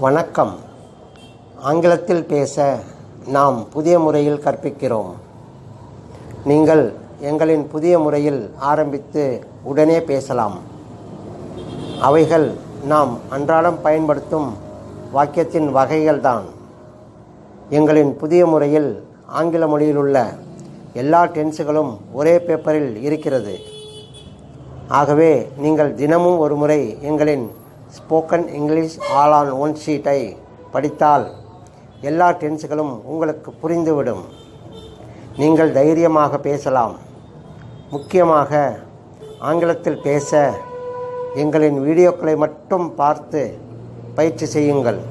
வணக்கம். ஆங்கிலத்தில் பேச நாம் புதிய முறையில் கற்பிக்கிறோம். நீங்கள் எங்களின் புதிய முறையில் ஆரம்பித்து உடனே பேசலாம். அவைகள் நாம் அன்றாடம் பயன்படுத்தும் வாக்கியத்தின் வகைகள்தான். எங்களின் புதிய முறையில் ஆங்கில மொழியிலுள்ள எல்லா டென்ஸுகளும் ஒரே பேப்பரில் இருக்கிறது. ஆகவே நீங்கள் தினமும் ஒரு முறை எங்களின் spoken English all on one ஷீட்டை படித்தால் எல்லா டென்ஸுகளும் உங்களுக்கு புரிந்துவிடும். நீங்கள் தைரியமாக பேசலாம். முக்கியமாக ஆங்கிலத்தில் பேச எங்களின் வீடியோக்களை மட்டும் பார்த்து பயிற்சி செய்யுங்கள்.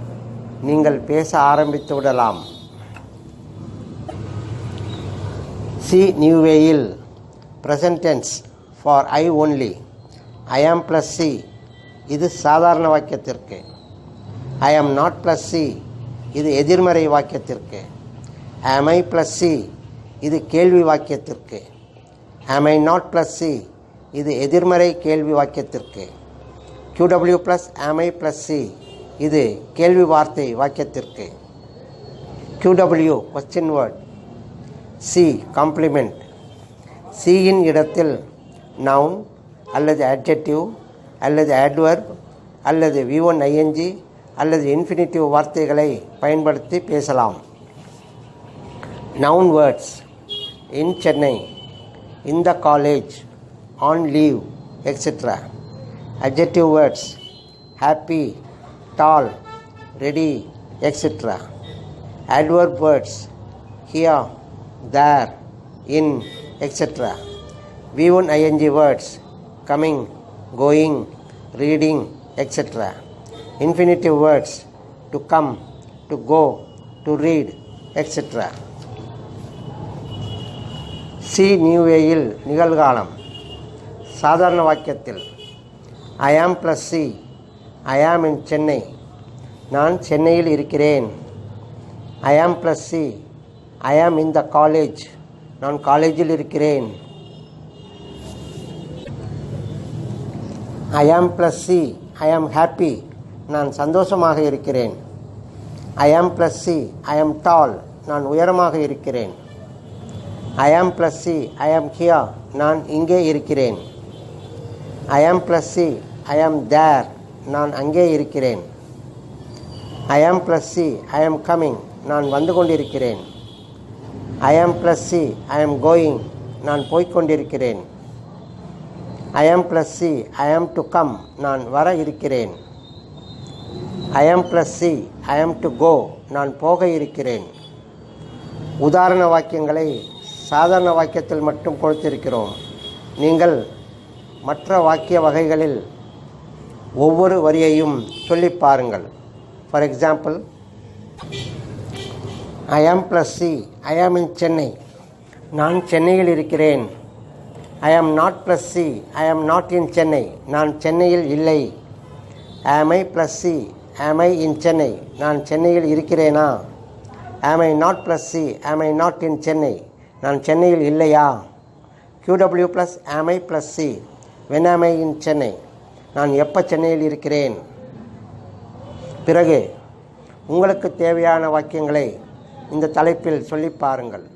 நீங்கள் பேச ஆரம்பித்து விடலாம். சி நியூவேயில் present tense for I only. I am plus C இது சாதாரண வாக்கியத்திற்கு. ஐ ஆம் நாட் ப்ளஸ் சி இது எதிர்மறை வாக்கியத்திற்கு. ஆம் ஐ ப்ளஸ் சி இது கேள்வி வாக்கியத்திற்கு. ஆம் ஐ நாட் ப்ளஸ் சி இது எதிர்மறை கேள்வி வாக்கியத்திற்கு. QW ப்ளஸ் ஆம் ஐ ப்ளஸ் சி இது கேள்வி வார்த்தை வாக்கியத்திற்கு. QW question word. C complement. சியின் இடத்தில் நவுன் அல்லது அட்ஜெக்டிவ் அல்லது அட்வர்ப் அல்லது V1 ING அல்லது இன்ஃபினிட்டிவ் வார்த்தைகளை பயன்படுத்தி பேசலாம். Noun words: in Chennai, in the college, on leave, etcetera. Adjective words: happy, tall, ready, etcetera. Adverb words: here, there, in, etcetera. V1 ING words: coming, going, reading, etc. Infinitive words: to come, to go, to read, etc. C நியூவேயில் நிகழ்காலம். சாதாரண வாக்கியத்தில் I am plus C. I am in Chennai. நான் சென்னையில் இருக்கிறேன். I am plus C. I am in the college. நான் காலேஜில் இருக்கிறேன். I am plus C. I am happy. நான் சந்தோஷமாக இருக்கிறேன். I am plus C. I am tall. நான் உயரமாக இருக்கிறேன். I am plus C. I am here. நான் இங்கே இருக்கிறேன். I am plus C. I am there. நான் அங்கே இருக்கிறேன். I am plus C. I am coming. நான் வந்து கொண்டிருக்கிறேன். I am plus C. I am going. நான் போய்கொண்டிருக்கிறேன். I am plus C. I am to come. நான் வர இருக்கிறேன். I am plus C. I am to go. நான் போக இருக்கிறேன். உதாரண வாக்கியங்களை சாதாரண வாக்கியத்தில் மட்டும் கொடுத்திருக்கிறோம். நீங்கள் மற்ற வாக்கிய வகைகளில் ஒவ்வொரு வரியையும் சொல்லி பாருங்கள். For example, I am plus C. I am in Chennai. நான் சென்னையில் இருக்கிறேன். I am not plus C. I am not in Chennai. நான் சென்னையில் இல்லை. Am I plus C. Am I in Chennai. நான் சென்னையில் இருக்கிறேனா? Am I not plus C. Am I not in Chennai. நான் சென்னையில் இல்லையா? QW plus am I plus C. When am I in Chennai. நான் எப்போ சென்னையில் இருக்கிறேன்? பிறகு உங்களுக்கு தேவையான வாக்கியங்களை இந்த தலைப்பில் சொல்லி பாருங்கள்.